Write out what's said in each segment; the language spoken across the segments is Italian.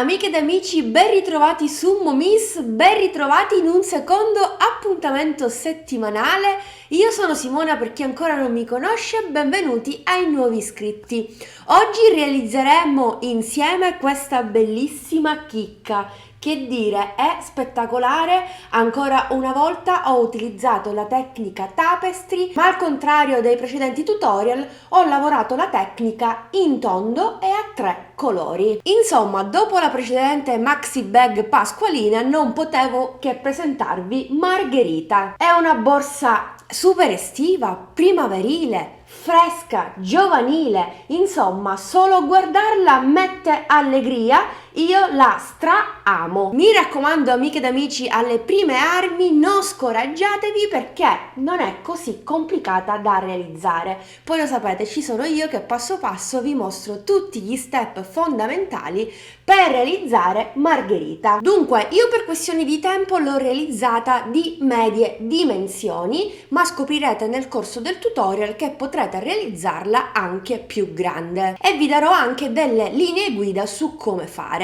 amiche ed amici, ben ritrovati su Momis, ben ritrovati in un secondo appuntamento settimanale. Io sono Simona, per chi ancora non mi conosce, benvenuti ai nuovi iscritti. Oggi realizzeremo insieme questa bellissima chicca. Che dire, è spettacolare. Ancora una volta ho utilizzato la tecnica tapestry, ma al contrario dei precedenti tutorial ho lavorato la tecnica in tondo e a 3 colori. Insomma, dopo la precedente maxi bag pasqualina non potevo che presentarvi Margherita. È una borsa super estiva, primaverile, fresca, giovanile, insomma, solo guardarla mette allegria. Io la stra-amo. Mi raccomando, amiche ed amici, alle prime armi non scoraggiatevi, perché non è così complicata da realizzare. Poi lo sapete, ci sono io che passo passo vi mostro tutti gli step fondamentali per realizzare Margherita. Dunque, io per questioni di tempo l'ho realizzata di medie dimensioni, ma scoprirete nel corso del tutorial che potrete realizzarla anche più grande e vi darò anche delle linee guida su come fare.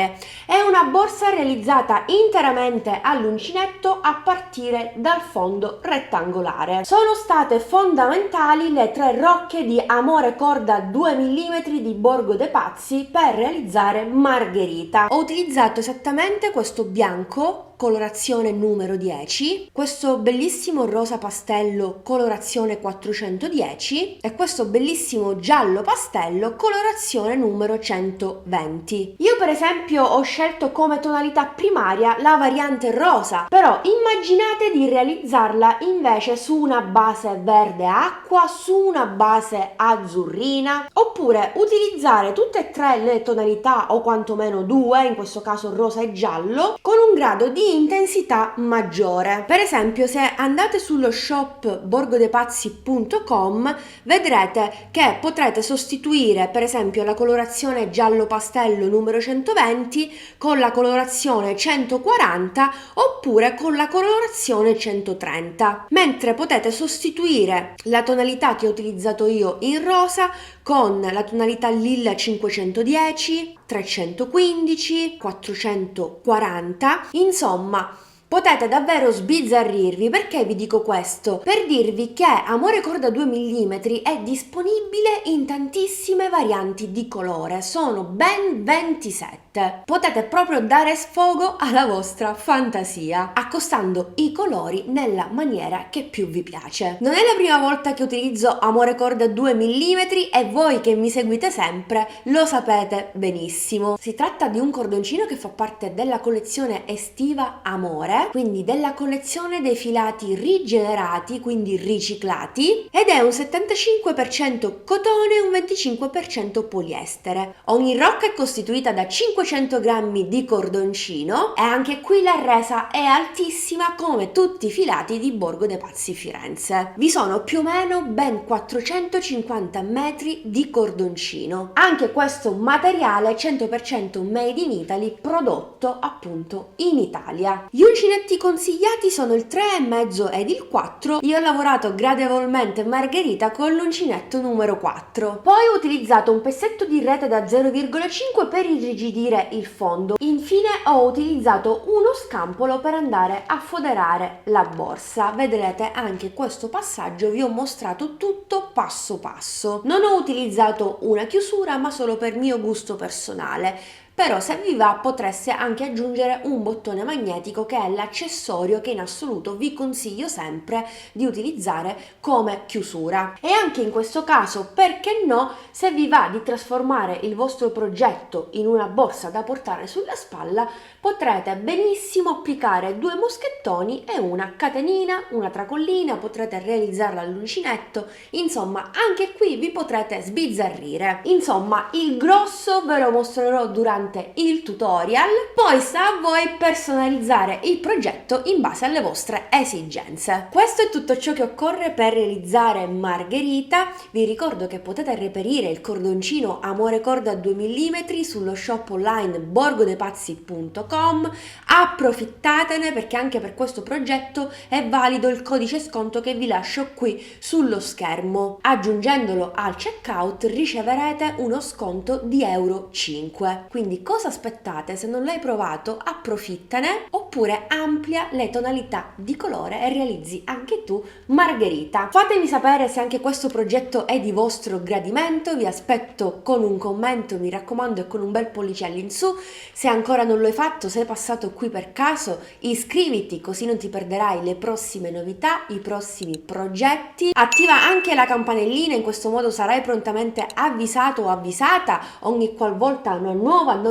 È una borsa realizzata interamente all'uncinetto a partire dal fondo rettangolare. Sono state fondamentali le 3 rocche di Amore Corda 2 mm di Borgo dei Pazzi per realizzare Margherita. Ho utilizzato esattamente questo bianco, colorazione numero 10, questo bellissimo rosa pastello colorazione 410 e questo bellissimo giallo pastello colorazione numero 120. Io per esempio ho scelto come tonalità primaria la variante rosa, però immaginate di realizzarla invece su una base verde acqua, su una base azzurrina, oppure utilizzare tutte e 3 le tonalità o quantomeno 2, in questo caso rosa e giallo, con un grado di intensità maggiore. Per esempio, se andate sullo shop borgodepazzi.com vedrete che potrete sostituire per esempio la colorazione giallo pastello numero 120 con la colorazione 140 oppure con la colorazione 130, mentre potete sostituire la tonalità che ho utilizzato io in rosa con la tonalità lilla 510, 315, 440, insomma potete davvero sbizzarrirvi. Perché vi dico questo? Per dirvi che Amore Corda 2 mm è disponibile in tantissime varianti di colore, sono ben 27. Potete proprio dare sfogo alla vostra fantasia, accostando i colori nella maniera che più vi piace. Non è la prima volta che utilizzo Amore Corda 2 mm e voi che mi seguite sempre lo sapete benissimo. Si tratta di un cordoncino che fa parte della collezione estiva Amore, quindi della collezione dei filati rigenerati, quindi riciclati, ed è un 75% cotone e un 25% poliestere. Ogni rocca è costituita da 500 grammi di cordoncino e anche qui la resa è altissima come tutti i filati di Borgo dei Pazzi Firenze. Vi sono più o meno ben 450 metri di cordoncino. Anche questo materiale 100% made in Italy, prodotto appunto in Italia. Gli uncinetti consigliati sono il 3,5 ed il 4. Io ho lavorato gradevolmente Margherita con l'uncinetto numero 4. Poi ho utilizzato un pezzetto di rete da 0,5 per irrigidire il fondo. Infine ho utilizzato uno scampolo per andare a foderare la borsa. Vedrete anche questo passaggio, vi ho mostrato tutto passo passo. Non ho utilizzato una chiusura, ma solo per mio gusto personale. Però se vi va potreste anche aggiungere un bottone magnetico, che è l'accessorio che in assoluto vi consiglio sempre di utilizzare come chiusura. E anche in questo caso, perché no, se vi va di trasformare il vostro progetto in una borsa da portare sulla spalla, potrete benissimo applicare 2 moschettoni e una catenina, una tracollina, potrete realizzarla all'uncinetto, insomma anche qui vi potrete sbizzarrire. Insomma, il grosso ve lo mostrerò durante il tutorial, poi sta a voi personalizzare il progetto in base alle vostre esigenze. Questo è tutto ciò che occorre per realizzare Margherita. Vi ricordo che potete reperire il cordoncino Amore Corda 2 mm sullo shop online borgodepazzi.com. Approfittatene, perché anche per questo progetto è valido il codice sconto che vi lascio qui sullo schermo. Aggiungendolo al checkout riceverete uno sconto di euro 5, quindi Quindi cosa aspettate? Se non l'hai provato, approfittane, oppure amplia le tonalità di colore e realizzi anche tu margherita. Fatemi sapere se anche questo progetto è di vostro gradimento, vi aspetto con un commento, mi raccomando, e con un bel pollice all'insù. Se ancora non lo hai fatto, sei passato qui per caso, iscriviti così non ti perderai le prossime novità, i prossimi progetti. Attiva anche la campanellina, in questo modo sarai prontamente avvisato o avvisata ogni qualvolta una nuova novità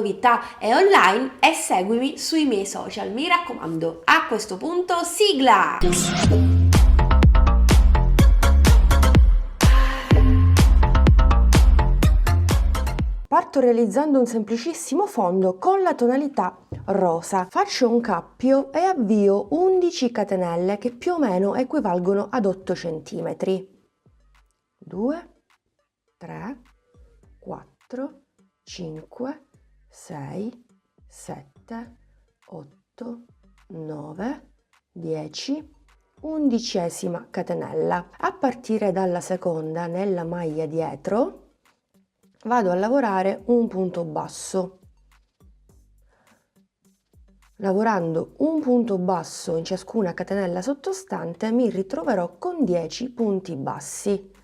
è online, e seguimi sui miei social, mi raccomando. A questo punto, sigla! Parto realizzando un semplicissimo fondo con la tonalità rosa. Faccio un cappio e avvio 11 catenelle che più o meno equivalgono ad 8 cm. 2, 3, 4, 5, 6, 7, 8, 9, 10, 11ª catenella. A partire dalla seconda, nella maglia dietro, vado a lavorare un punto basso. Lavorando un punto basso in ciascuna catenella sottostante mi ritroverò con 10 punti bassi.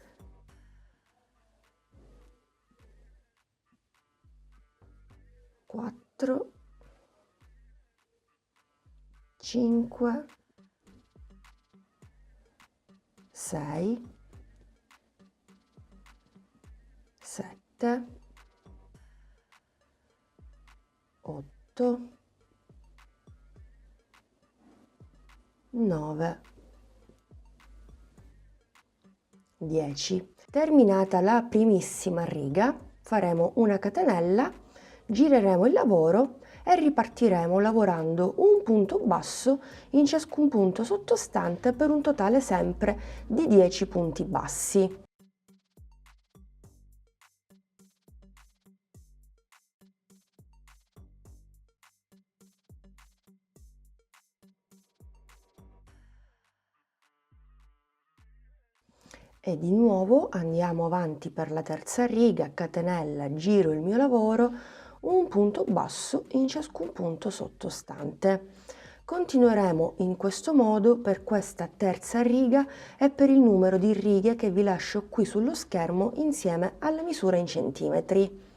4, 5, 6, 7, 8, 9, 10. Terminata la primissima riga, faremo una catenella, gireremo il lavoro e ripartiremo lavorando un punto basso in ciascun punto sottostante per un totale sempre di 10 punti bassi. E di nuovo andiamo avanti per la terza riga, catenella, giro il mio lavoro, un punto basso in ciascun punto sottostante. Continueremo in questo modo per questa terza riga e per il numero di righe che vi lascio qui sullo schermo insieme alla misura in centimetri.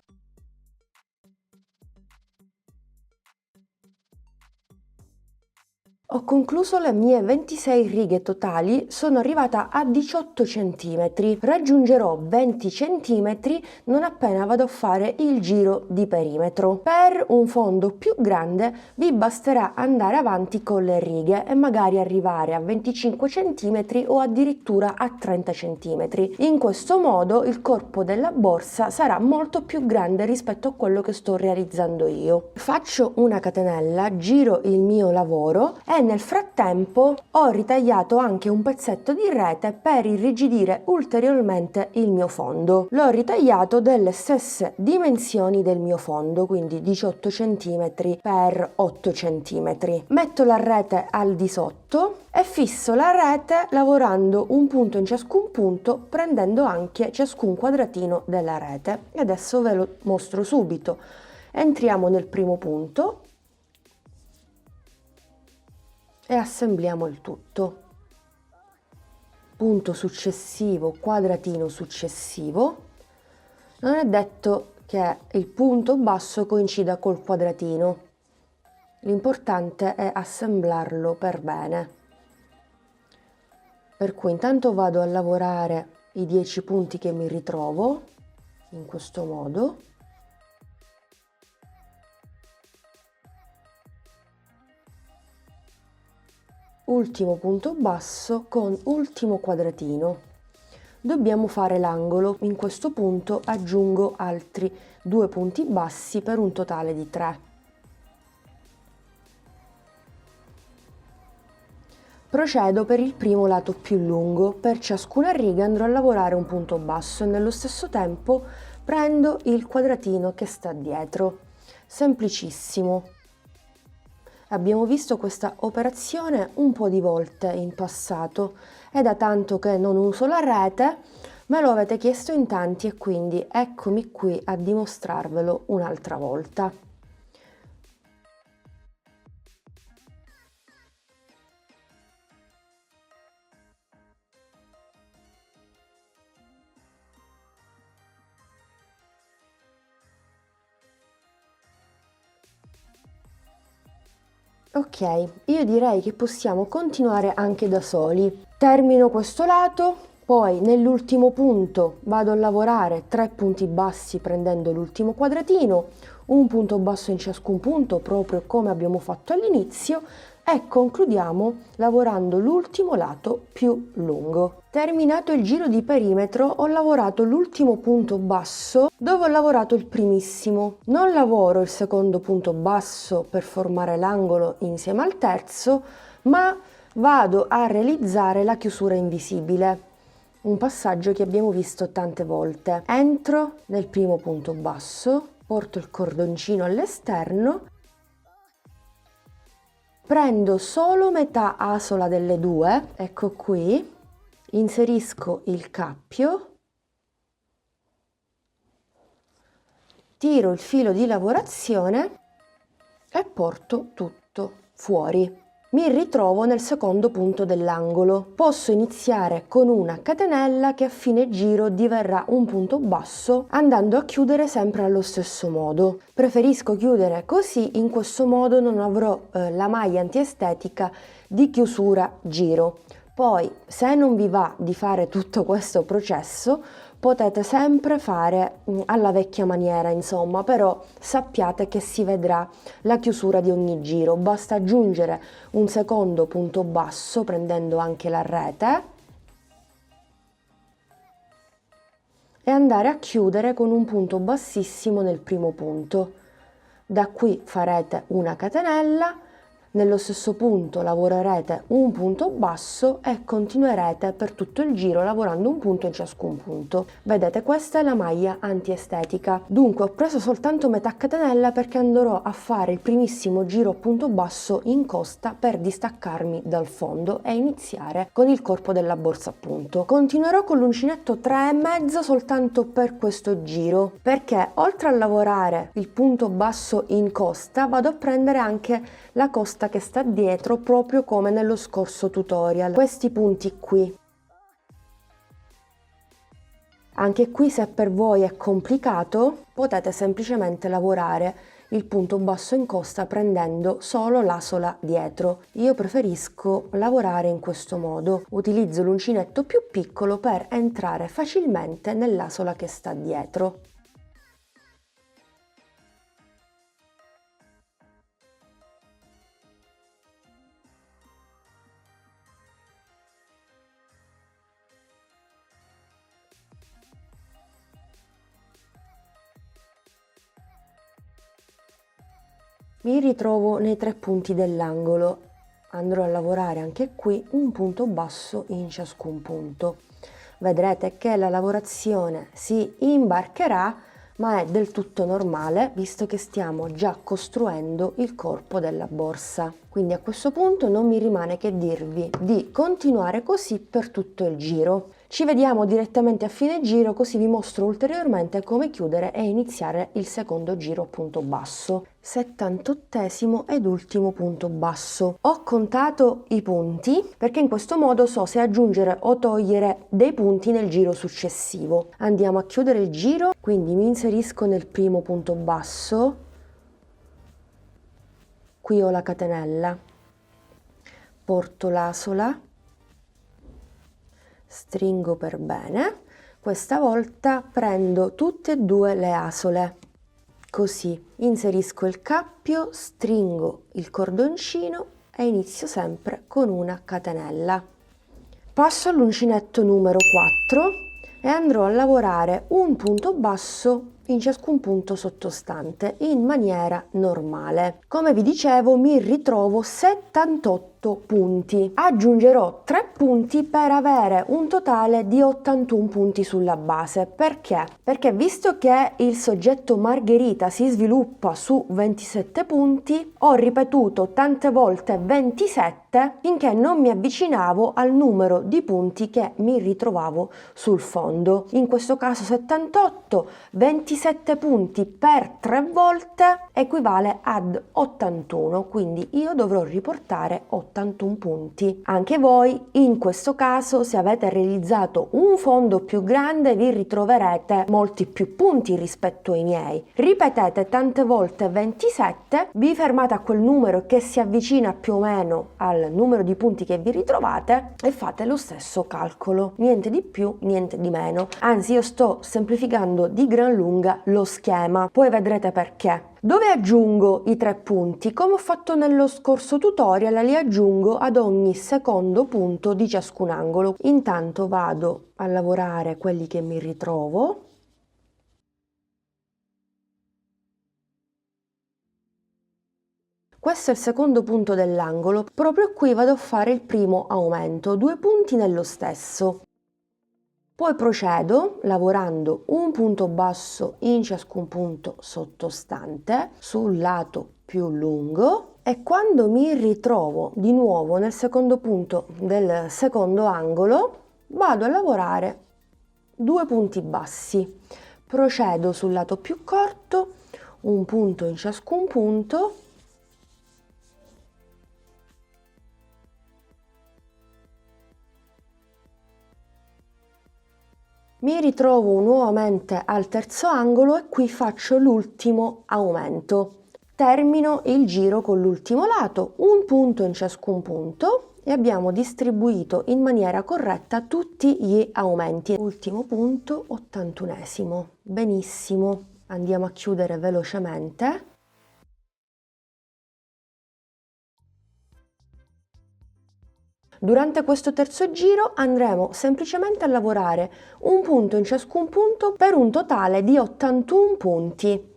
Ho concluso le mie 26 righe totali, sono arrivata a 18 cm. Raggiungerò 20 cm non appena vado a fare il giro di perimetro. Per un fondo più grande vi basterà andare avanti con le righe e magari arrivare a 25 cm o addirittura a 30 cm. In questo modo il corpo della borsa sarà molto più grande rispetto a quello che sto realizzando io. Faccio una catenella, giro il mio lavoro e nel frattempo ho ritagliato anche un pezzetto di rete per irrigidire ulteriormente il mio fondo. L'ho ritagliato delle stesse dimensioni del mio fondo, quindi 18 cm per 8 cm. Metto la rete al di sotto e fisso la rete lavorando un punto in ciascun punto, prendendo anche ciascun quadratino della rete. E adesso ve lo mostro subito. Entriamo nel primo punto e assembliamo il tutto. Punto successivo, quadratino successivo. Non è detto che il punto basso coincida col quadratino. L'importante è assemblarlo per bene. Per cui intanto vado a lavorare i 10 punti che mi ritrovo in questo modo. Ultimo punto basso con ultimo quadratino. Dobbiamo fare l'angolo, in questo punto aggiungo altri 2 punti bassi per un totale di 3. Procedo per il primo lato più lungo, per ciascuna riga andrò a lavorare un punto basso e nello stesso tempo prendo il quadratino che sta dietro. Semplicissimo. Abbiamo visto questa operazione un po' di volte in passato, è da tanto che non uso la rete, me lo avete chiesto in tanti e quindi eccomi qui a dimostrarvelo un'altra volta. Ok, io direi che possiamo continuare anche da soli. Termino questo lato, poi nell'ultimo punto vado a lavorare 3 punti bassi prendendo l'ultimo quadratino, un punto basso in ciascun punto proprio come abbiamo fatto all'inizio e concludiamo lavorando l'ultimo lato più lungo. Terminato il giro di perimetro ho lavorato l'ultimo punto basso dove ho lavorato il primissimo. Non lavoro il secondo punto basso per formare l'angolo insieme al terzo, ma vado a realizzare la chiusura invisibile. Un passaggio che abbiamo visto tante volte. Entro nel primo punto basso, porto il cordoncino all'esterno, prendo solo metà asola delle due, ecco qui, inserisco il cappio, tiro il filo di lavorazione e porto tutto fuori. Mi ritrovo nel secondo punto dell'angolo. Posso iniziare con una catenella che a fine giro diverrà un punto basso andando a chiudere sempre allo stesso modo. Preferisco chiudere così, in questo modo non avrò la maglia antiestetica di chiusura giro. Poi, se non vi va di fare tutto questo processo, potete sempre fare alla vecchia maniera, insomma, però sappiate che si vedrà la chiusura di ogni giro. Basta aggiungere un secondo punto basso prendendo anche la rete e andare a chiudere con un punto bassissimo nel primo punto. Da qui farete una catenella. Nello stesso punto lavorerete un punto basso e continuerete per tutto il giro lavorando un punto in ciascun punto. Vedete, questa è la maglia antiestetica. Dunque ho preso soltanto metà catenella perché andrò a fare il primissimo giro a punto basso in costa per distaccarmi dal fondo e iniziare con il corpo della borsa, appunto. Continuerò con l'uncinetto 3,5 soltanto per questo giro, perché oltre a lavorare il punto basso in costa vado a prendere anche la costa che sta dietro, proprio come nello scorso tutorial. Questi punti qui. Anche qui, se per voi è complicato, potete semplicemente lavorare il punto basso in costa prendendo solo l'asola dietro. Io preferisco lavorare in questo modo. Utilizzo l'uncinetto più piccolo per entrare facilmente nell'asola che sta dietro. Mi ritrovo nei 3 punti dell'angolo. Andrò a lavorare anche qui un punto basso in ciascun punto. Vedrete che la lavorazione si imbarcherà, ma è del tutto normale visto che stiamo già costruendo il corpo della borsa. Quindi a questo punto non mi rimane che dirvi di continuare così per tutto il giro. Ci vediamo direttamente a fine giro, così vi mostro ulteriormente come chiudere e iniziare il secondo giro a punto basso. 78° ed ultimo punto basso. Ho contato i punti perché in questo modo so se aggiungere o togliere dei punti nel giro successivo. Andiamo a chiudere il giro, quindi mi inserisco nel primo punto basso. Qui ho la catenella, porto l'asola, stringo per bene. Questa volta prendo tutte e due le asole, così inserisco il cappio, stringo il cordoncino e inizio sempre con una catenella. Passo all'uncinetto numero 4 e andrò a lavorare un punto basso in ciascun punto sottostante in maniera normale. Come vi dicevo, mi ritrovo 78 punti. Aggiungerò 3 punti per avere un totale di 81 punti sulla base. Perché? Perché visto che il soggetto Margherita si sviluppa su 27 punti, ho ripetuto tante volte 27 finché non mi avvicinavo al numero di punti che mi ritrovavo sul fondo. In questo caso 78, 27 punti per 3 volte equivale ad 81, quindi io dovrò riportare 81. 81 punti. Anche voi in questo caso, se avete realizzato un fondo più grande, vi ritroverete molti più punti rispetto ai miei. Ripetete tante volte 27, vi fermate a quel numero che si avvicina più o meno al numero di punti che vi ritrovate e fate lo stesso calcolo, niente di più, niente di meno. Anzi, io sto semplificando di gran lunga lo schema, poi vedrete perché. Dove aggiungo i 3 punti? Come ho fatto nello scorso tutorial, li aggiungo ad ogni secondo punto di ciascun angolo. Intanto vado a lavorare quelli che mi ritrovo. Questo è il secondo punto dell'angolo, proprio qui vado a fare il primo aumento, 2 punti nello stesso. Poi procedo lavorando un punto basso in ciascun punto sottostante sul lato più lungo e quando mi ritrovo di nuovo nel secondo punto del secondo angolo vado a lavorare 2 punti bassi. Procedo sul lato più corto, un punto in ciascun punto. Mi ritrovo nuovamente al terzo angolo e qui faccio l'ultimo aumento. Termino il giro con l'ultimo lato, un punto in ciascun punto e abbiamo distribuito in maniera corretta tutti gli aumenti. Ultimo punto, 81esimo. Benissimo, andiamo a chiudere velocemente. Durante questo terzo giro andremo semplicemente a lavorare un punto in ciascun punto per un totale di 81 punti.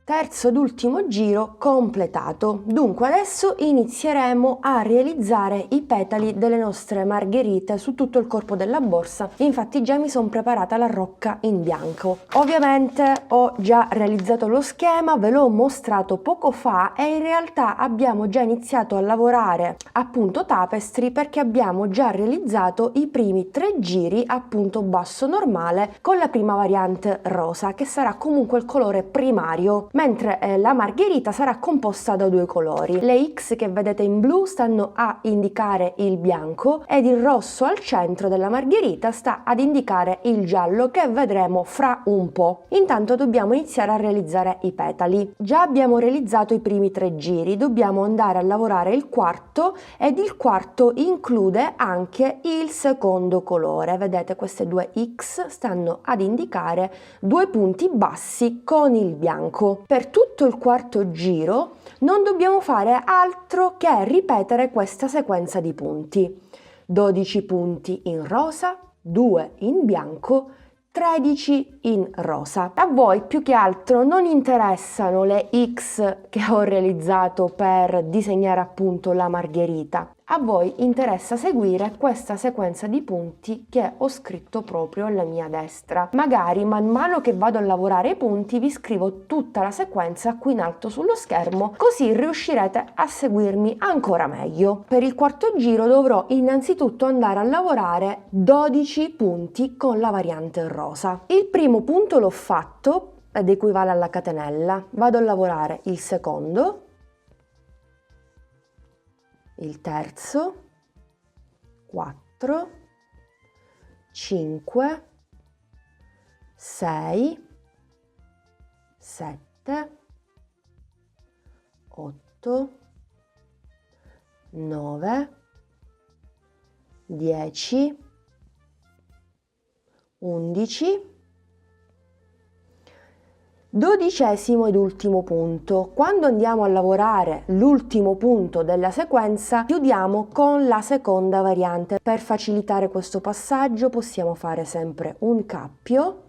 Terzo ed ultimo giro completato. Dunque adesso inizieremo a realizzare i petali delle nostre margherite su tutto il corpo della borsa. Infatti già mi sono preparata la rocca in bianco. Ovviamente ho già realizzato lo schema, ve l'ho mostrato poco fa e in realtà abbiamo già iniziato a lavorare appunto tapestry perché abbiamo già realizzato i primi 3 giri appunto basso normale con la prima variante rosa che sarà comunque il colore primario, mentre la margherita sarà composta da 2 colori. Le X che vedete in blu stanno a indicare il bianco ed il rosso al centro della margherita sta ad indicare il giallo che vedremo fra un po'. Intanto dobbiamo iniziare a realizzare i petali. Già abbiamo realizzato i primi 3 giri, dobbiamo andare a lavorare il quarto ed il quarto include anche il secondo colore. Vedete, queste 2 X stanno ad indicare 2 punti bassi con il bianco. Per tutto il quarto giro non dobbiamo fare altro che ripetere questa sequenza di punti. 12 punti in rosa, 2 in bianco, 13 in rosa. A voi più che altro non interessano le X che ho realizzato per disegnare appunto la margherita. A voi interessa seguire questa sequenza di punti che ho scritto proprio alla mia destra. Magari man mano che vado a lavorare i punti vi scrivo tutta la sequenza qui in alto sullo schermo, così riuscirete a seguirmi ancora meglio. Per il quarto giro dovrò innanzitutto andare a lavorare 12 punti con la variante rosa. Il primo punto l'ho fatto ed equivale alla catenella. Vado a lavorare il secondo, il terzo, 4, 5, 6, 7, 8, 9, 10, 11, 12° ed ultimo punto. Quando andiamo a lavorare l'ultimo punto della sequenza, chiudiamo con la seconda variante. Per facilitare questo passaggio possiamo fare sempre un cappio,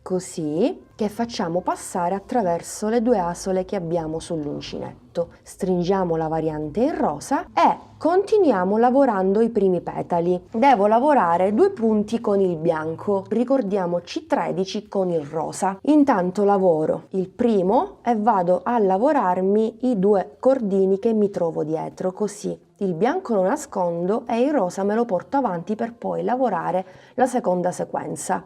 così, che facciamo passare attraverso le 2 asole che abbiamo sull'uncinetto. Stringiamo la variante in rosa e continuiamo lavorando i primi petali. Devo lavorare 2 punti con il bianco, ricordiamoci 13 con il rosa. Intanto lavoro il primo e vado a lavorarmi i 2 cordini che mi trovo dietro, così il bianco lo nascondo e il rosa me lo porto avanti per poi lavorare la seconda sequenza.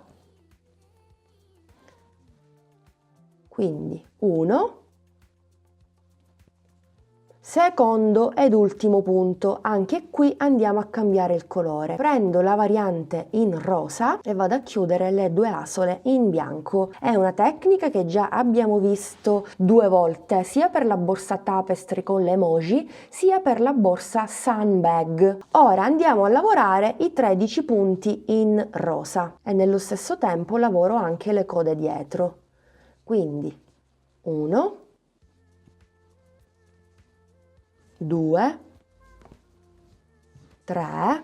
Quindi 1, secondo ed ultimo punto, anche qui andiamo a cambiare il colore. Prendo la variante in rosa e vado a chiudere le due asole in bianco. È una tecnica che già abbiamo visto 2 volte, sia per la borsa tapestry con le emoji, sia per la borsa Sunbag. Ora andiamo a lavorare i 13 punti in rosa e nello stesso tempo lavoro anche le code dietro. Quindi 1, 2, 3,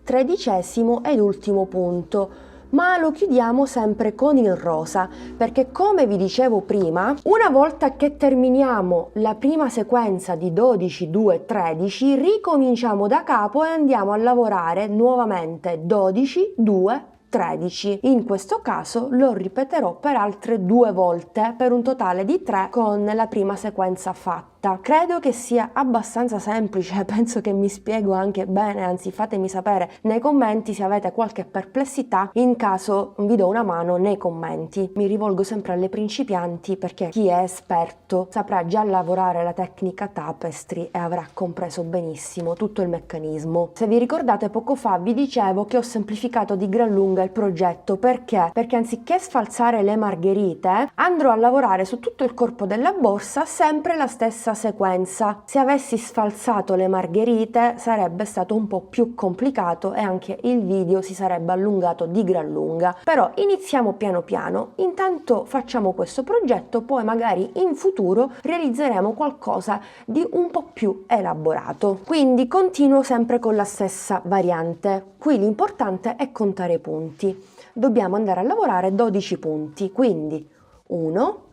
13° ed ultimo punto, ma lo chiudiamo sempre con il rosa, perché come vi dicevo prima, una volta che terminiamo la prima sequenza di 12, 2, 13, ricominciamo da capo e andiamo a lavorare nuovamente 12, 2, 13. In questo caso lo ripeterò per altre 2 volte, per un totale di 3 con la prima sequenza fatta. Credo che sia abbastanza semplice, penso che mi spiego anche bene, anzi fatemi sapere nei commenti se avete qualche perplessità, in caso vi do una mano nei commenti. Mi rivolgo sempre alle principianti perché chi è esperto saprà già lavorare la tecnica tapestry e avrà compreso benissimo tutto il meccanismo. Se vi ricordate, poco fa vi dicevo che ho semplificato di gran lunga il progetto. Perché? Perché anziché sfalsare le margherite andrò a lavorare su tutto il corpo della borsa sempre la stessa sequenza. Se avessi sfalsato le margherite sarebbe stato un po' più complicato e anche il video si sarebbe allungato di gran lunga. Però iniziamo piano piano, intanto facciamo questo progetto, poi magari in futuro realizzeremo qualcosa di un po' più elaborato. Quindi continuo sempre con la stessa variante. Qui l'importante è contare i punti. Dobbiamo andare a lavorare 12 punti, quindi 1,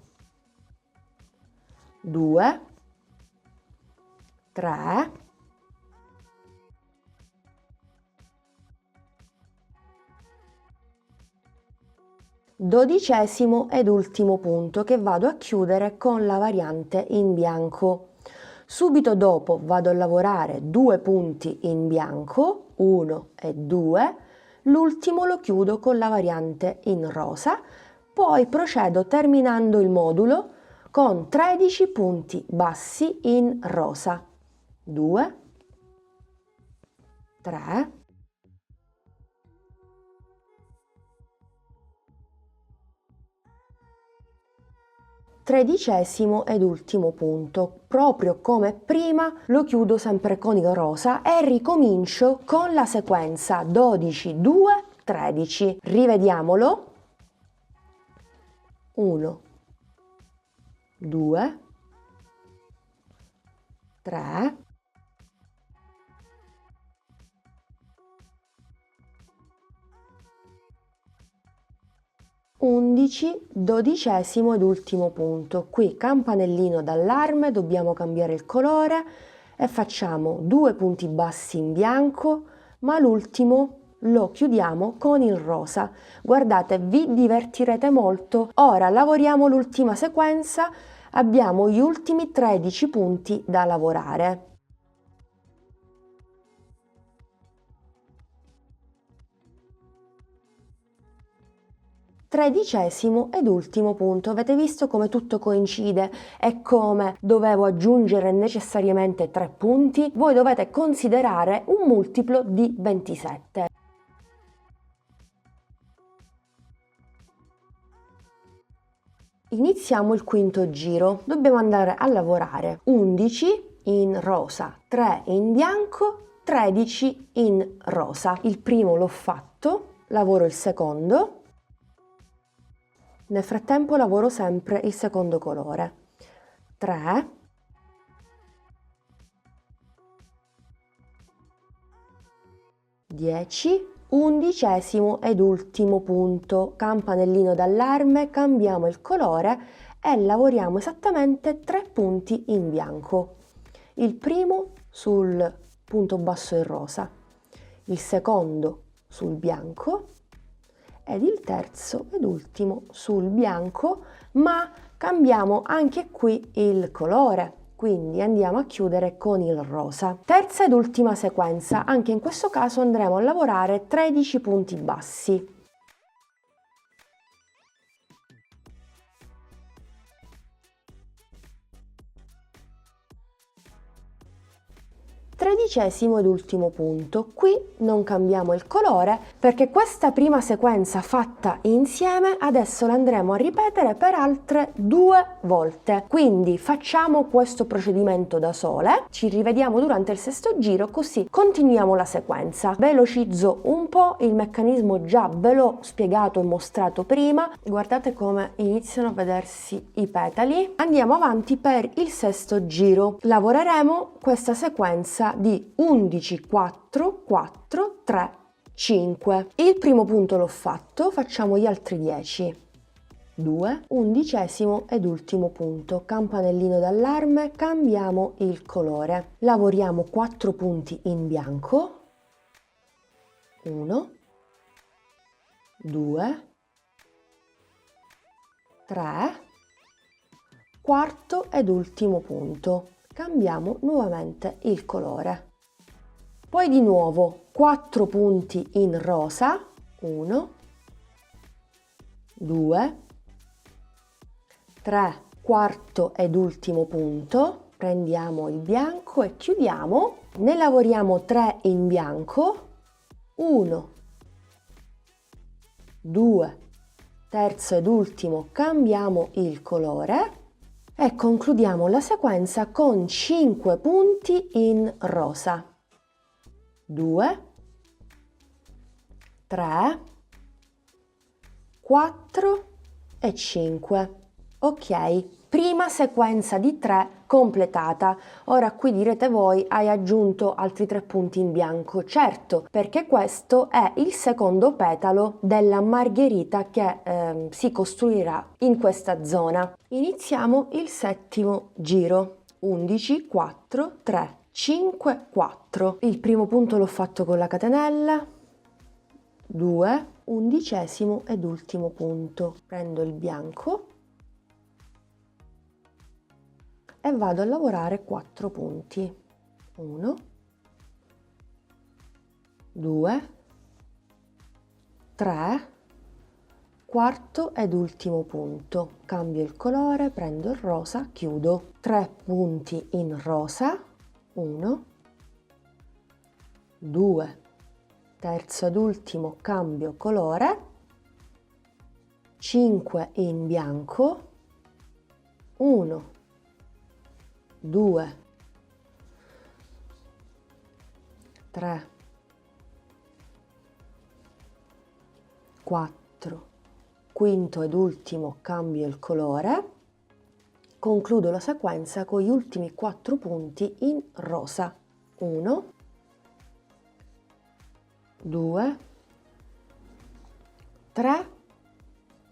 2, 3, 12° ed ultimo punto che vado a chiudere con la variante in bianco. Subito dopo vado a lavorare 2 punti in bianco, 1 e 2, l'ultimo lo chiudo con la variante in rosa, poi procedo terminando il modulo con 13 punti bassi in rosa. 2, 3, 13° ed ultimo punto. Proprio come prima lo chiudo sempre con il rosa e ricomincio con la sequenza 12, 2, 13. Rivediamolo. 1, 2, 3, 11, 12° ed ultimo punto. Qui campanellino d'allarme, dobbiamo cambiare il colore e facciamo 2 punti bassi in bianco, ma l'ultimo lo chiudiamo con il rosa. Guardate, vi divertirete molto. Ora lavoriamo l'ultima sequenza, abbiamo gli ultimi 13 punti da lavorare. 13° ed ultimo punto. Avete visto come tutto coincide e come dovevo aggiungere necessariamente 3 punti? Voi dovete considerare un multiplo di 27. Iniziamo il quinto giro. Dobbiamo andare a lavorare 11 in rosa, 3 in bianco, 13 in rosa. Il primo l'ho fatto, lavoro il secondo. Nel frattempo lavoro sempre il secondo colore. 3, 10, 11° ed ultimo punto. Campanellino d'allarme, cambiamo il colore e lavoriamo esattamente 3 punti in bianco. Il primo sul punto basso in rosa, il secondo sul bianco ed il terzo ed ultimo sul bianco, ma cambiamo anche qui il colore. quindi andiamo a chiudere con il rosa. Terza ed ultima sequenza, anche in questo caso andremo a lavorare 13 punti bassi. Tredicesimo ed ultimo punto, qui non cambiamo il colore perché questa prima sequenza fatta insieme adesso la andremo a ripetere per altre 2 volte, quindi facciamo questo procedimento da sole, ci rivediamo durante il sesto giro così continuiamo la sequenza. Velocizzo un po', il meccanismo già ve l'ho spiegato e mostrato prima, guardate come iniziano a vedersi i petali. Andiamo avanti per il sesto giro, lavoreremo questa sequenza di 11, 4, 4, 3, 5. Il primo punto l'ho fatto, facciamo gli altri 10. 2, undicesimo ed ultimo punto, campanellino d'allarme, cambiamo il colore. Lavoriamo 4 punti in bianco. 1, 2, 3, quarto ed ultimo punto. Cambiamo nuovamente il colore. Poi di nuovo 4 punti in rosa, 1, 2, 3, quarto ed ultimo punto, prendiamo il bianco e chiudiamo, ne lavoriamo 3 in bianco, 1, 2, terzo ed ultimo, cambiamo il colore e concludiamo la sequenza con 5 punti in rosa. 2, 3, 4 e 5. Ok, prima sequenza di 3 completata. Ora qui direte voi, hai aggiunto altri 3 punti in bianco. Certo, perché questo è il secondo petalo della margherita che si costruirà in questa zona. Iniziamo il settimo giro. 11, 4, 3, 5, 4. Il primo punto l'ho fatto con la catenella. 2, undicesimo ed ultimo punto. Prendo il bianco e vado a lavorare 4 punti. 1, 2, 3, quarto ed ultimo punto. Cambio il colore, prendo il rosa, chiudo. 3 punti in rosa. 1, 2, terzo ed ultimo, cambio colore. 5 in bianco. 1, 2, 3, 4, quinto ed ultimo, cambio il colore, concludo la sequenza con gli ultimi 4 punti in rosa. 1, 2, 3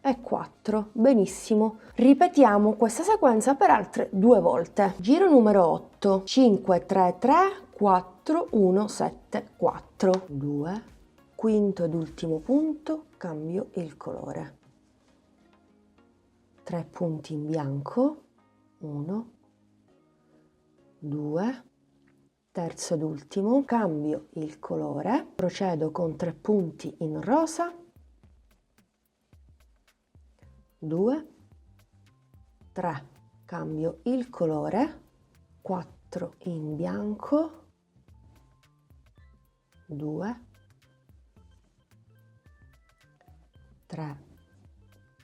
e 4. Benissimo. Ripetiamo questa sequenza per altre 2 volte. Giro numero 8. 5, 3, 3, 4, 1, 7, 4. 2, quinto ed ultimo punto, cambio il colore. 3 punti in bianco. 1, 2, terzo ed ultimo, cambio il colore. Procedo con 3 punti in rosa. 2, 3, cambio il colore, 4 in bianco, 2, 3,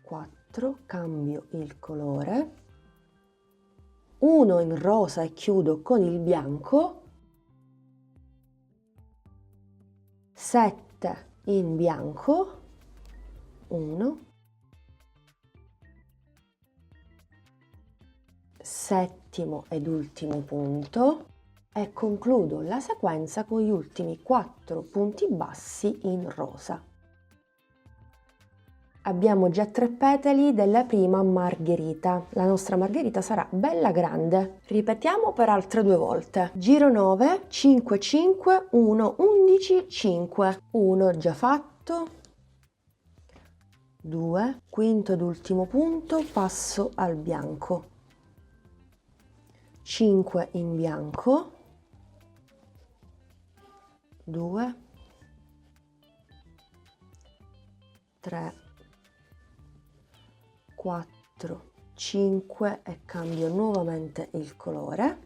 4, cambio il colore, 1 in rosa e chiudo con il bianco, 7 in bianco, 1, settimo ed ultimo punto e concludo la sequenza con gli ultimi 4 punti bassi in rosa. Abbiamo già 3 petali della prima margherita. La nostra margherita sarà bella grande. Ripetiamo per altre 2 volte. Giro 9, 5, 5, 1, 11, 5. 1 già fatto. 2, quinto ed ultimo punto, passo al bianco. 5 in bianco, 2, 3, 4, 5 e cambio nuovamente il colore,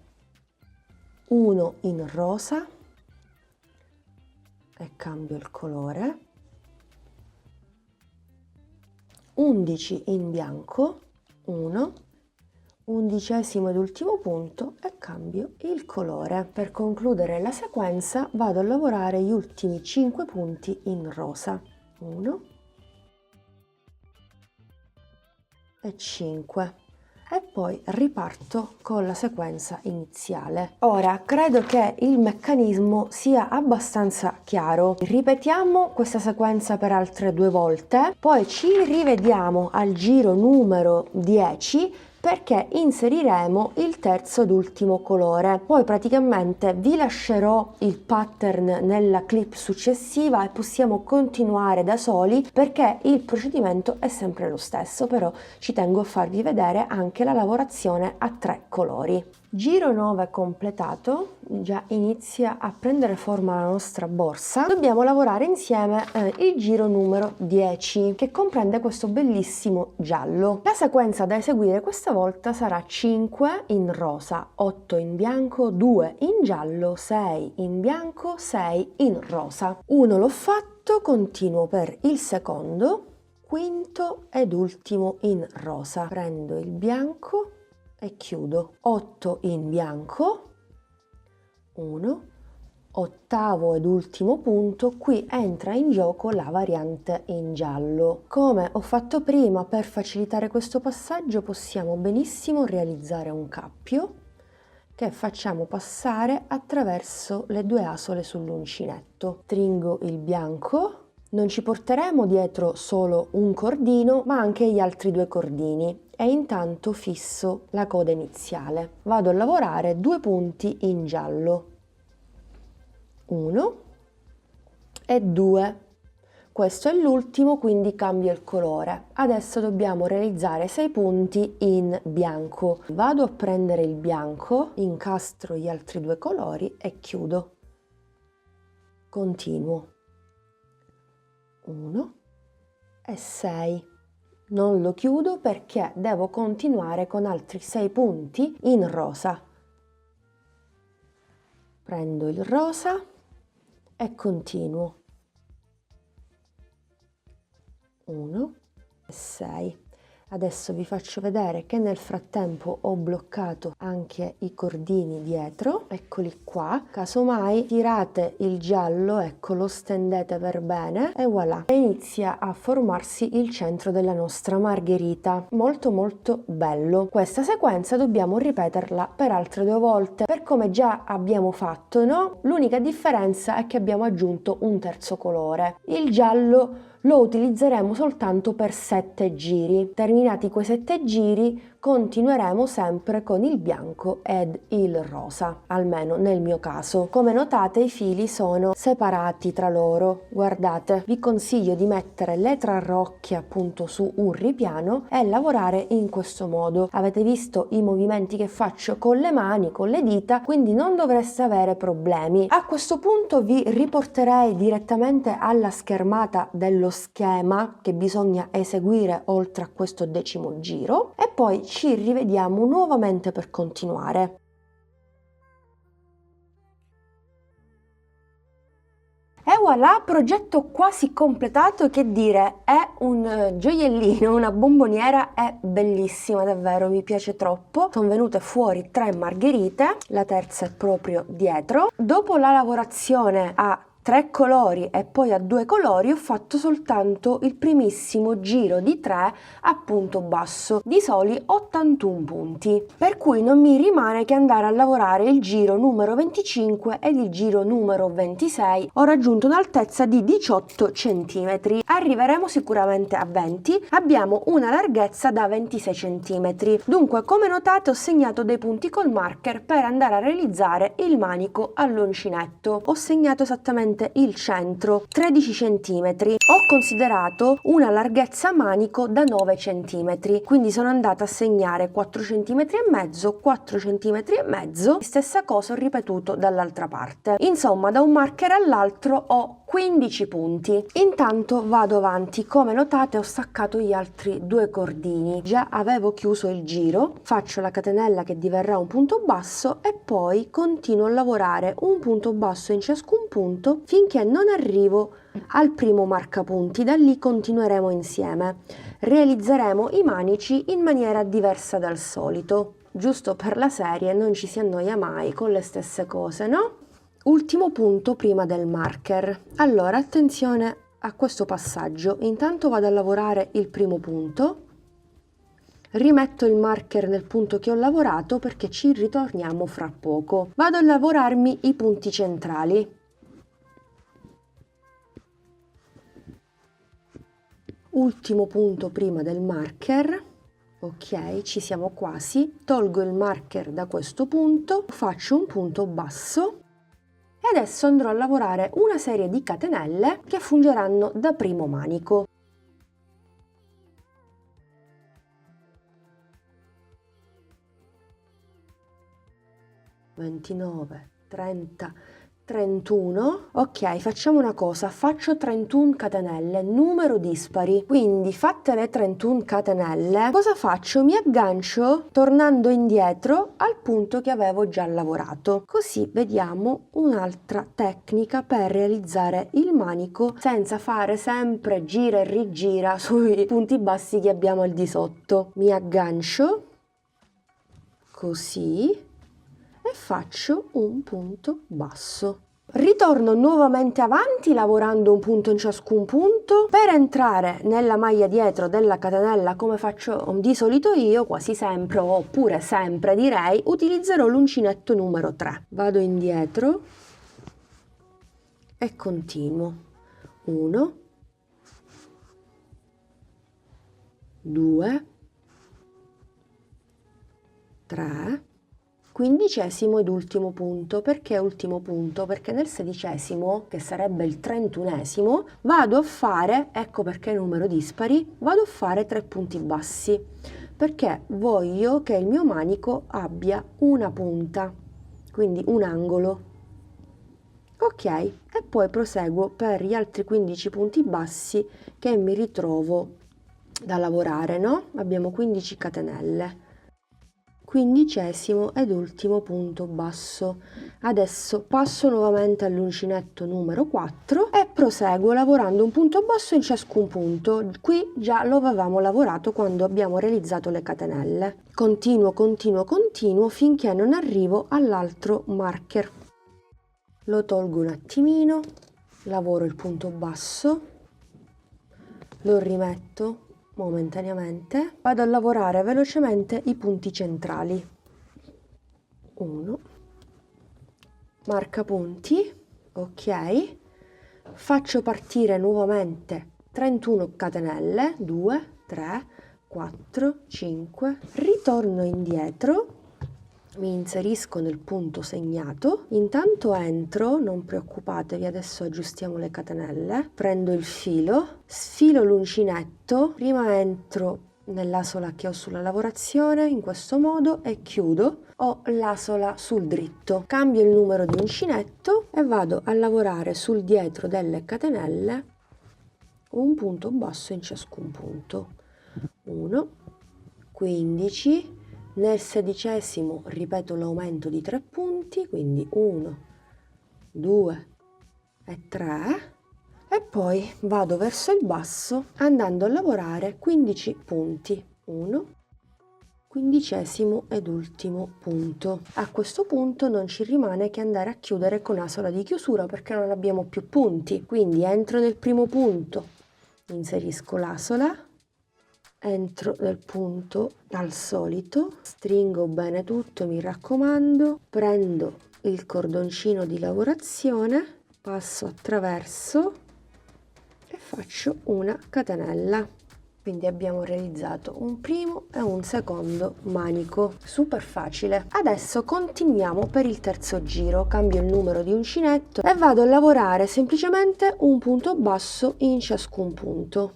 1 in rosa e cambio il colore, 11 in bianco, 1, 11° ed ultimo punto e cambio il colore. Per concludere la sequenza vado a lavorare gli ultimi 5 punti in rosa, 1 e 5. E poi riparto con la sequenza iniziale. Ora credo che il meccanismo sia abbastanza chiaro. Ripetiamo questa sequenza per altre 2 volte, poi ci rivediamo al giro numero 10 perché inseriremo il terzo ed ultimo colore. Poi praticamente vi lascerò il pattern nella clip successiva e possiamo continuare da soli perché il procedimento è sempre lo stesso, però ci tengo a farvi vedere anche la lavorazione a 3 colori. Giro 9 completato, già inizia a prendere forma la nostra borsa. Dobbiamo lavorare insieme il giro numero 10 che comprende questo bellissimo giallo. La sequenza da eseguire questa volta sarà 5 in rosa, 8 in bianco, 2 in giallo, 6 in bianco, 6 in rosa. 1 l'ho fatto, continuo per il secondo, quinto ed ultimo in rosa. Prendo il bianco e chiudo, 8 in bianco, 1, ottavo ed ultimo punto, qui entra in gioco la variante in giallo. Come ho fatto prima, per facilitare questo passaggio possiamo benissimo realizzare un cappio che facciamo passare attraverso le 2 asole sull'uncinetto. Stringo il bianco. Non ci porteremo dietro solo un cordino, ma anche gli altri 2 cordini e intanto fisso la coda iniziale. Vado a lavorare 2 punti in giallo, 1 e 2. Questo è l'ultimo, quindi cambio il colore. Adesso dobbiamo realizzare 6 punti in bianco. Vado a prendere il bianco, incastro gli altri 2 colori e chiudo. Continuo. 1 e 6. Non lo chiudo perché devo continuare con altri 6 punti in rosa. Prendo il rosa e continuo. 1 e 6. Adesso vi faccio vedere che nel frattempo ho bloccato anche i cordini dietro, eccoli qua. Casomai tirate il giallo, ecco, lo stendete per bene e voilà, e inizia a formarsi il centro della nostra margherita. Molto molto bello. Questa sequenza dobbiamo ripeterla per altre 2 volte, per come già abbiamo fatto, no? L'unica differenza è che abbiamo aggiunto un terzo colore. Il giallo lo utilizzeremo soltanto per 7 giri. Terminati quei 7 giri continueremo sempre con il bianco ed il rosa, almeno nel mio caso. Come notate i fili sono separati tra loro. Guardate, vi consiglio di mettere le trarrocchie appunto su un ripiano e lavorare in questo modo. Avete visto i movimenti che faccio con le mani, con le dita, quindi non dovreste avere problemi. A questo punto vi riporterei direttamente alla schermata dello schema che bisogna eseguire oltre a questo 10° giro e poi ci rivediamo nuovamente per continuare. E voilà, progetto quasi completato, che dire, è un gioiellino, una bomboniera, è bellissima davvero, mi piace troppo. Sono venute fuori 3 margherite, la terza è proprio dietro. Dopo la lavorazione a 3 colori e poi a 2 colori ho fatto soltanto il primissimo giro di 3 a punto basso di soli 81 punti, per cui non mi rimane che andare a lavorare il giro numero 25 ed il giro numero 26. Ho raggiunto un'altezza di 18 cm, arriveremo sicuramente a 20. Abbiamo una larghezza da 26 cm, dunque come notate ho segnato dei punti col marker per andare a realizzare il manico all'uncinetto. Ho segnato esattamente esattamente il centro, 13 cm. Ho considerato una larghezza manico da 9 cm, quindi sono andata a segnare 4 cm e mezzo, 4 cm e mezzo, stessa cosa ho ripetuto dall'altra parte. Insomma, da un marker all'altro ho 15 punti. Intanto vado avanti, come notate ho staccato gli altri due cordini, già avevo chiuso il giro, faccio la catenella che diverrà un punto basso e poi continuo a lavorare un punto basso in ciascun punto finché non arrivo al primo marcapunti. Da lì continueremo insieme, realizzeremo i manici in maniera diversa dal solito, giusto per la serie, non ci si annoia mai con le stesse cose, no? Ultimo punto prima del marker. Allora, attenzione a questo passaggio. Intanto vado a lavorare il primo punto, rimetto il marker nel punto che ho lavorato perché ci ritorniamo fra poco. Vado a lavorarmi i punti centrali. Ultimo punto prima del marker. Ok, ci siamo quasi. Tolgo il marker da questo punto, faccio un punto basso. E adesso andrò a lavorare una serie di catenelle che fungeranno da primo manico. (29, 30, 31). Ok, facciamo una cosa, faccio 31 catenelle, numero dispari, quindi fatte le 31 catenelle, cosa faccio? Mi aggancio tornando indietro al punto che avevo già lavorato, così vediamo un'altra tecnica per realizzare il manico senza fare sempre gira e rigira sui punti bassi che abbiamo al di sotto. Mi aggancio così e faccio un punto basso. Ritorno nuovamente avanti lavorando un punto in ciascun punto. Per entrare nella maglia dietro della catenella, come faccio di solito io, quasi sempre, oppure sempre direi, utilizzerò l'uncinetto numero 3. Vado indietro e continuo. 1, 2, 3, quindicesimo ed ultimo punto. Perché ultimo punto? Perché nel sedicesimo, che sarebbe il 31esimo, vado a fare, ecco perché numero dispari, vado a fare 3 punti bassi, perché voglio che il mio manico abbia una punta, quindi un angolo. Ok, e poi proseguo per gli altri 15 punti bassi che mi ritrovo da lavorare, no? Abbiamo 15 catenelle. Quindicesimo ed ultimo punto basso. Adesso passo nuovamente all'uncinetto numero 4 e proseguo lavorando un punto basso in ciascun punto. Qui già lo avevamo lavorato quando abbiamo realizzato le catenelle. Continuo, continuo, continuo finché non arrivo all'altro marker. Lo tolgo un attimino, lavoro il punto basso, lo rimetto momentaneamente, vado a lavorare velocemente i punti centrali. 1, marca punti, ok, faccio partire nuovamente 31 catenelle, 2, 3, 4, 5, ritorno indietro, mi inserisco nel punto segnato, intanto entro, non preoccupatevi, adesso aggiustiamo le catenelle, prendo il filo, sfilo l'uncinetto, prima entro nell'asola che ho sulla lavorazione in questo modo e chiudo, ho l'asola sul dritto, cambio il numero di uncinetto e vado a lavorare sul dietro delle catenelle un punto basso in ciascun punto. 1, 15, nel sedicesimo ripeto l'aumento di 3 punti, quindi 1, 2 e 3, e poi vado verso il basso andando a lavorare 15 punti. 1, quindicesimo ed ultimo punto. A questo punto non ci rimane che andare a chiudere con asola di chiusura perché non abbiamo più punti, quindi entro nel primo punto, inserisco l'asola, entro nel punto al solito, stringo bene tutto, mi raccomando, prendo il cordoncino di lavorazione, passo attraverso e faccio una catenella. Quindi abbiamo realizzato un primo e un secondo manico, super facile. Adesso continuiamo per il terzo giro, cambio il numero di uncinetto e vado a lavorare semplicemente un punto basso in ciascun punto.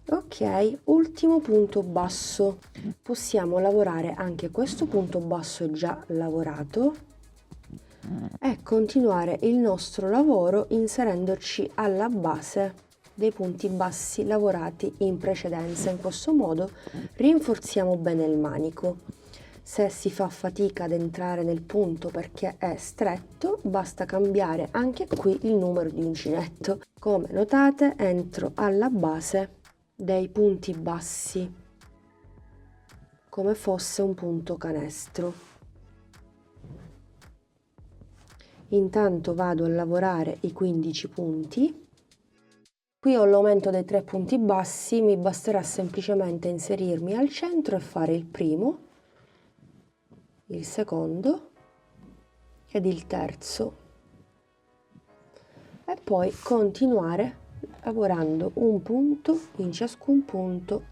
Ok, ultimo punto basso. Possiamo lavorare anche questo punto basso già lavorato e continuare il nostro lavoro inserendoci alla base dei punti bassi lavorati in precedenza. In questo modo rinforziamo bene il manico. Se si fa fatica ad entrare nel punto perché è stretto, basta cambiare anche qui il numero di uncinetto. Come notate, entro alla base dei punti bassi come fosse un punto canestro. Intanto vado a lavorare i 15 punti. Qui ho l'aumento dei 3 punti bassi, mi basterà semplicemente inserirmi al centro e fare il primo, il secondo ed il terzo e poi continuare lavorando un punto in ciascun punto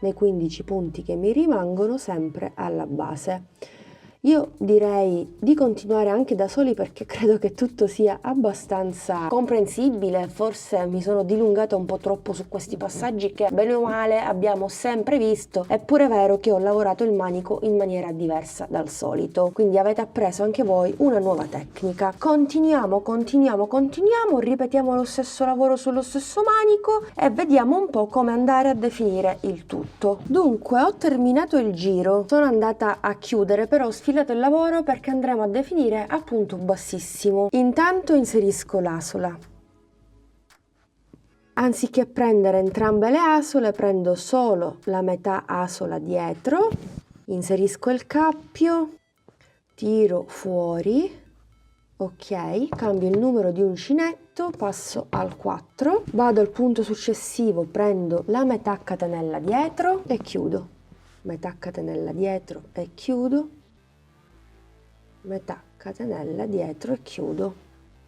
nei 15 punti che mi rimangono sempre alla base. Io direi di continuare anche da soli perché credo che tutto sia abbastanza comprensibile, forse mi sono dilungata un po' troppo su questi passaggi che bene o male abbiamo sempre visto, è pure vero che ho lavorato il manico in maniera diversa dal solito, quindi avete appreso anche voi una nuova tecnica. Continuiamo, ripetiamo lo stesso lavoro sullo stesso manico e vediamo un po' come andare a definire il tutto. Dunque ho terminato il giro, sono andata a chiudere, però ho sfilato il lavoro perché andremo a definire a punto bassissimo. Intanto inserisco l'asola. Anziché prendere entrambe le asole, prendo solo la metà asola dietro, inserisco il cappio, tiro fuori, ok, cambio il numero di uncinetto, passo al 4, vado al punto successivo, prendo la metà catenella dietro e chiudo. Metà catenella dietro e chiudo. Metà catenella dietro e chiudo.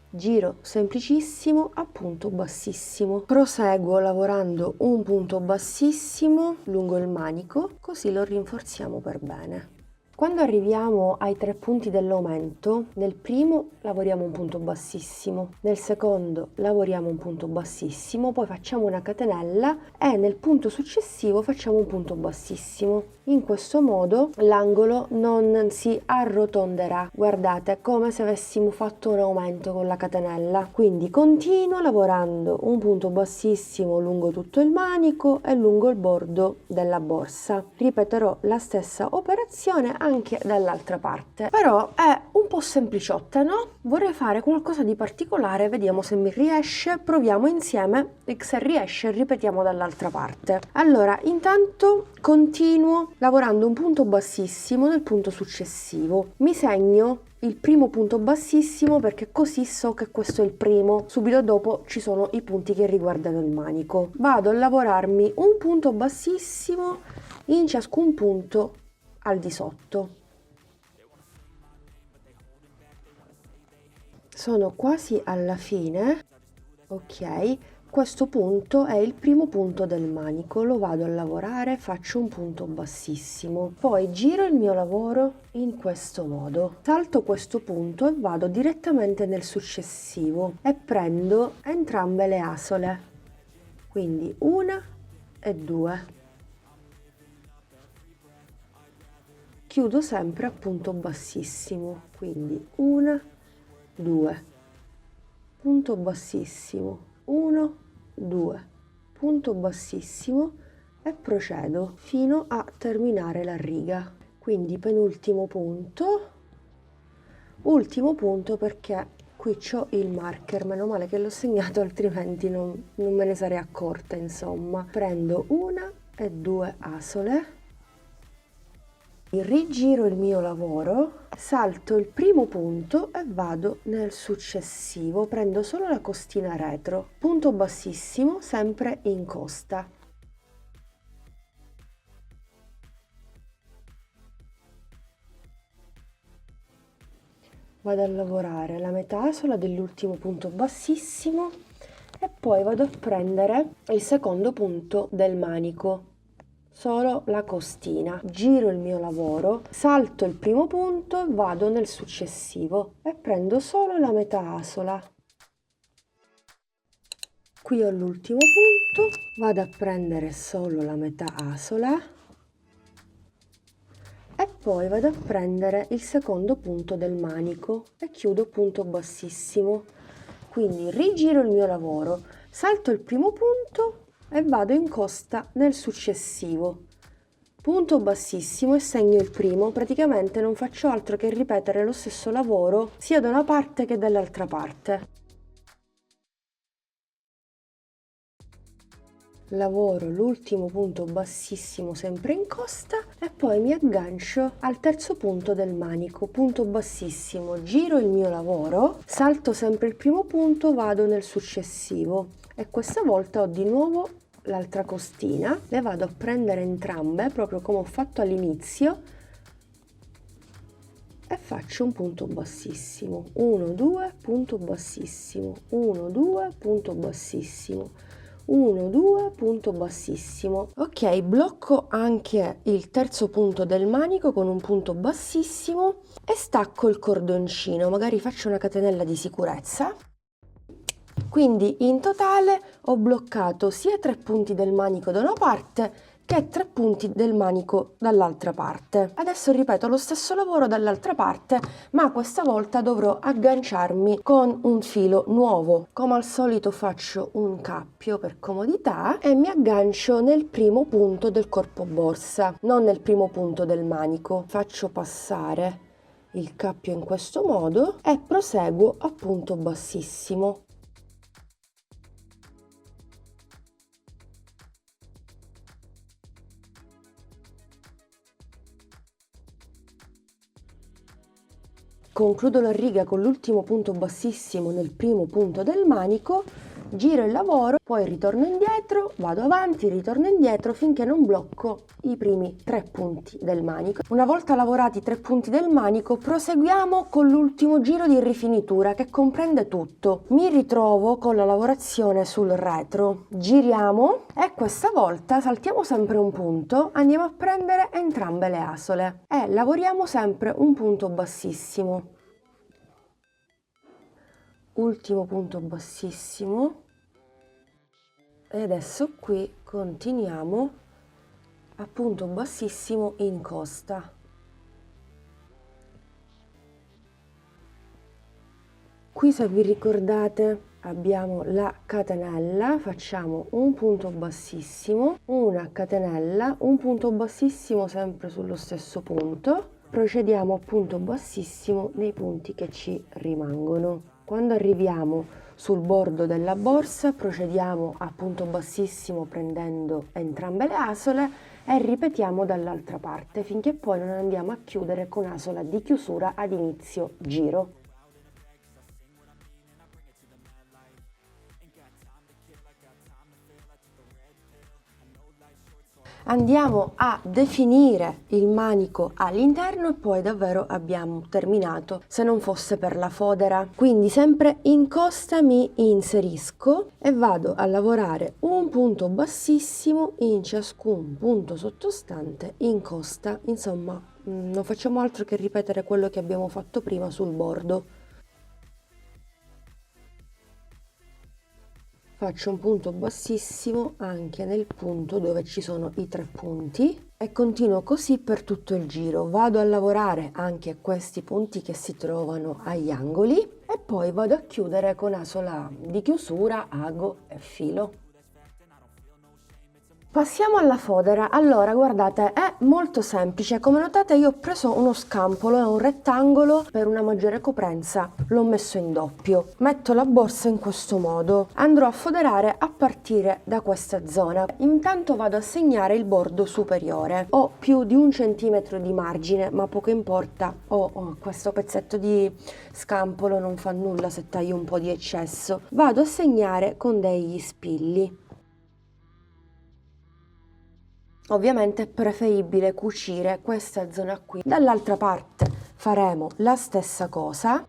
Giro semplicissimo a punto bassissimo. Proseguo lavorando un punto bassissimo lungo il manico, così lo rinforziamo per bene. Quando arriviamo ai 3 punti dell'aumento, nel primo lavoriamo un punto bassissimo, nel secondo lavoriamo un punto bassissimo, poi facciamo una catenella e nel punto successivo facciamo un punto bassissimo. In questo modo l'angolo non si arrotonderà, guardate, come se avessimo fatto un aumento con la catenella. Quindi continuo lavorando un punto bassissimo lungo tutto il manico e lungo il bordo della borsa. Ripeterò la stessa operazione anche dall'altra parte, però è un po' sempliciotta, no? Vorrei fare qualcosa di particolare, vediamo se mi riesce, proviamo insieme e se riesce ripetiamo dall'altra parte. Allora, intanto continuo lavorando un punto bassissimo nel punto successivo. Mi segno il primo punto bassissimo perché così so che questo è il primo. Subito dopo ci sono i punti che riguardano il manico. Vado a lavorarmi un punto bassissimo in ciascun punto al di sotto. Sono quasi alla fine. Ok. Questo punto è il primo punto del manico, lo vado a lavorare, faccio un punto bassissimo, poi giro il mio lavoro in questo modo, salto questo punto e vado direttamente nel successivo e prendo entrambe le asole, quindi una e due. Chiudo sempre a punto bassissimo, quindi una, due, punto bassissimo, 1, 2, punto bassissimo e procedo fino a terminare la riga. Quindi penultimo punto, ultimo punto perché qui c'ho il marker, meno male che l'ho segnato altrimenti non me ne sarei accorta, insomma. Prendo una e due asole, rigiro il mio lavoro, salto il primo punto e vado nel successivo, prendo solo la costina retro, punto bassissimo sempre in costa. vado a lavorare la metà asola dell'ultimo punto bassissimo e poi vado a prendere il secondo punto del manico, solo la costina, giro il mio lavoro, salto il primo punto e vado nel successivo e prendo solo la metà asola. Qui ho l'ultimo punto, vado a prendere solo la metà asola e poi vado a prendere il secondo punto del manico e chiudo punto bassissimo. Quindi rigiro il mio lavoro, salto il primo punto e vado in costa nel successivo. Punto bassissimo e segno il primo, praticamente non faccio altro che ripetere lo stesso lavoro sia da una parte che dall'altra parte. Lavoro l'ultimo punto bassissimo sempre in costa e poi mi aggancio al terzo punto del manico, punto bassissimo, giro il mio lavoro, salto sempre il primo punto, vado nel successivo e questa volta ho di nuovo l'altra costina, le vado a prendere entrambe proprio come ho fatto all'inizio e faccio un punto bassissimo, 1 2 punto bassissimo, 1 2 punto bassissimo, 1 2 punto bassissimo. Ok, blocco anche il terzo punto del manico con un punto bassissimo e stacco il cordoncino, magari faccio una catenella di sicurezza. Quindi in totale ho bloccato sia 3 punti del manico da una parte che 3 punti del manico dall'altra parte. Adesso ripeto lo stesso lavoro dall'altra parte, ma questa volta dovrò agganciarmi con un filo nuovo. Come al solito faccio un cappio per comodità e mi aggancio nel primo punto del corpo borsa, non nel primo punto del manico. Faccio passare il cappio in questo modo e proseguo a punto bassissimo. Concludo la riga con l'ultimo punto bassissimo nel primo punto del manico, giro il lavoro, poi ritorno indietro, vado avanti, ritorno indietro finché non blocco i primi 3 punti del manico. Una volta lavorati i 3 punti del manico, proseguiamo con l'ultimo giro di rifinitura che comprende tutto. Mi ritrovo con la lavorazione sul retro, giriamo e questa volta saltiamo sempre un punto, andiamo a prendere entrambe le asole e lavoriamo sempre un punto bassissimo. Ultimo punto bassissimo e adesso qui continuiamo a punto bassissimo in costa. Qui, se vi ricordate, abbiamo la catenella, facciamo un punto bassissimo, una catenella, un punto bassissimo sempre sullo stesso punto, procediamo a punto bassissimo nei punti che ci rimangono. Quando arriviamo sul bordo della borsa procediamo a punto bassissimo prendendo entrambe le asole e ripetiamo dall'altra parte finché poi non andiamo a chiudere con asola di chiusura ad inizio giro. Andiamo a definire il manico all'interno e poi davvero abbiamo terminato, se non fosse per la fodera. Quindi sempre in costa mi inserisco e vado a lavorare un punto bassissimo in ciascun punto sottostante in costa. Insomma, non facciamo altro che ripetere quello che abbiamo fatto prima sul bordo. Faccio un punto bassissimo anche nel punto dove ci sono i 3 punti e continuo così per tutto il giro. Vado a lavorare anche questi punti che si trovano agli angoli e poi vado a chiudere con asola di chiusura, ago e filo. Passiamo alla fodera. Allora, guardate, è molto semplice. Come notate io ho preso uno scampolo, è un rettangolo, per una maggiore coprenza l'ho messo in doppio. Metto la borsa in questo modo. Andrò a foderare a partire da questa zona. Intanto vado a segnare il bordo superiore. Ho più di 1 centimetro di margine, ma poco importa. Ho questo pezzetto di scampolo, non fa nulla se taglio un po' di eccesso. Vado a segnare con degli spilli. Ovviamente è preferibile cucire questa zona qui. Dall'altra parte faremo la stessa cosa.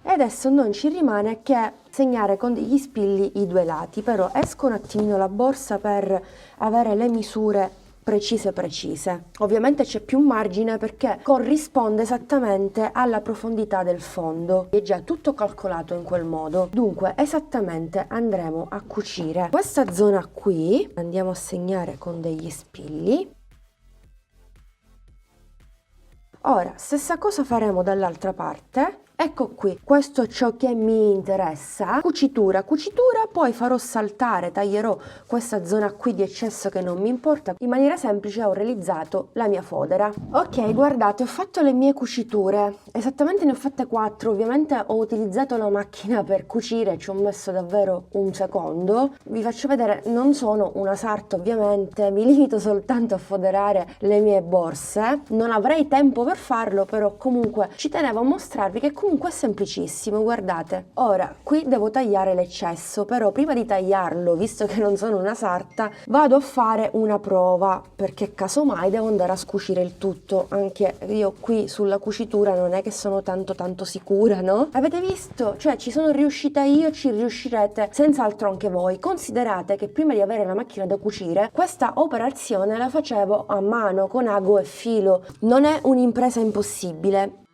E adesso non ci rimane che segnare con degli spilli i due lati, però esco un attimino la borsa per avere le misure precise. Ovviamente c'è più margine perché corrisponde esattamente alla profondità del fondo, è già tutto calcolato in quel modo. Dunque esattamente andremo a cucire questa zona qui, andiamo a segnare con degli spilli. Ora stessa cosa faremo dall'altra parte. Ecco qui, questo è ciò che mi interessa. Cucitura, poi farò saltare, taglierò questa zona qui di eccesso che non mi importa. In maniera semplice ho realizzato la mia fodera. Ok, guardate, ho fatto le mie cuciture. Esattamente ne ho fatte 4. Ovviamente ho utilizzato la macchina per cucire, ci ho messo davvero un secondo. Vi faccio vedere, non sono una sarta ovviamente, mi limito soltanto a foderare le mie borse. Non avrei tempo per farlo, però comunque ci tenevo a mostrarvi che comunque è semplicissimo, guardate. Ora, qui devo tagliare l'eccesso, però prima di tagliarlo, visto che non sono una sarta, vado a fare una prova, perché casomai devo andare a scucire il tutto. Anche io qui sulla cucitura non è che sono tanto sicura, no? Avete visto? Cioè ci sono riuscita io, ci riuscirete senz'altro anche voi. Considerate che prima di avere la macchina da cucire, questa operazione la facevo a mano, con ago e filo. Non è un'impresa impossibile.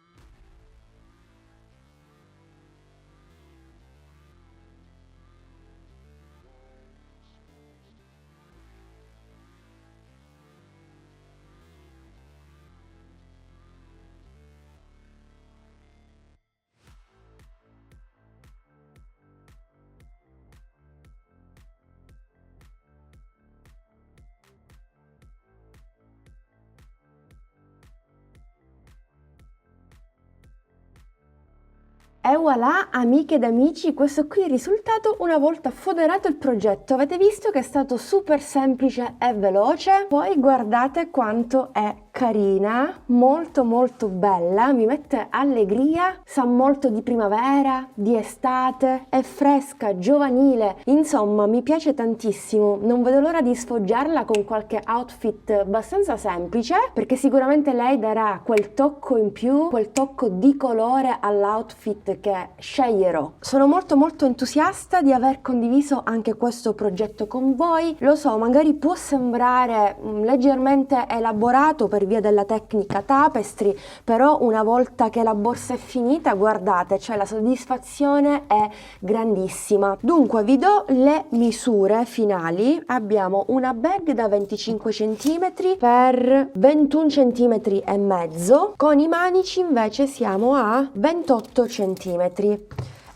E voilà, amiche ed amici, questo qui è il risultato una volta foderato il progetto. Avete visto che è stato super semplice e veloce? Poi guardate quanto è carina, molto bella, mi mette allegria, sa molto di primavera, di estate, è fresca, giovanile, insomma mi piace tantissimo. Non vedo l'ora di sfoggiarla con qualche outfit abbastanza semplice, perché sicuramente lei darà quel tocco in più, quel tocco di colore all'outfit che sceglierò. Sono molto entusiasta di aver condiviso anche questo progetto con voi. Lo so, magari può sembrare leggermente elaborato per via della tecnica tapestry, però una volta che la borsa è finita, guardate, cioè la soddisfazione è grandissima. Dunque vi do le misure finali. Abbiamo una bag da 25 cm per 21 cm e mezzo, con i manici invece siamo a 28 cm e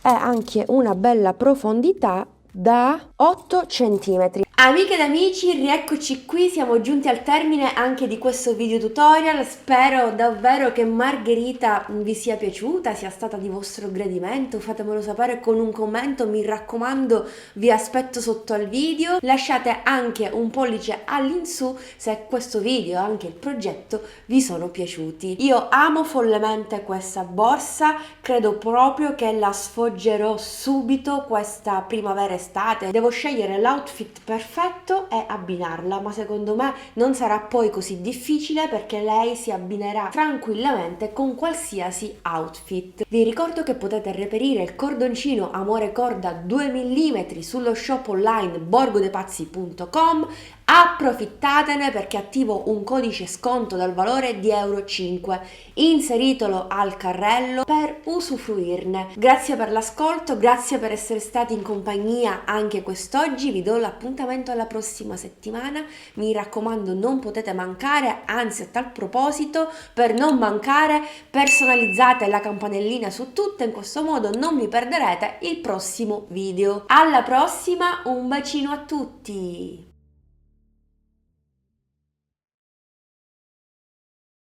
anche una bella profondità da 8 cm. Amiche ed amici, rieccoci qui, siamo giunti al termine anche di questo video tutorial. Spero davvero che Margherita vi sia piaciuta, sia stata di vostro gradimento. Fatemelo sapere con un commento, mi raccomando, vi aspetto sotto al video. Lasciate anche un pollice all'insù se questo video, anche il progetto, vi sono piaciuti. Io amo follemente questa borsa, credo proprio che la sfoggerò subito questa primavera-estate. Devo scegliere l'outfit perfetto e abbinarla, ma secondo me non sarà poi così difficile perché lei si abbinerà tranquillamente con qualsiasi outfit. Vi ricordo che potete reperire il cordoncino Amore Corda 2 mm sullo shop online borgodepazzi.com. Approfittatene perché attivo un codice sconto dal valore di euro 5, inseritelo al carrello per usufruirne. Grazie per l'ascolto, grazie per essere stati in compagnia anche quest'oggi, vi do l'appuntamento alla prossima settimana, mi raccomando non potete mancare, anzi a tal proposito, per non mancare personalizzate la campanellina su tutto, in questo modo non vi perderete il prossimo video. Alla prossima, un bacino a tutti!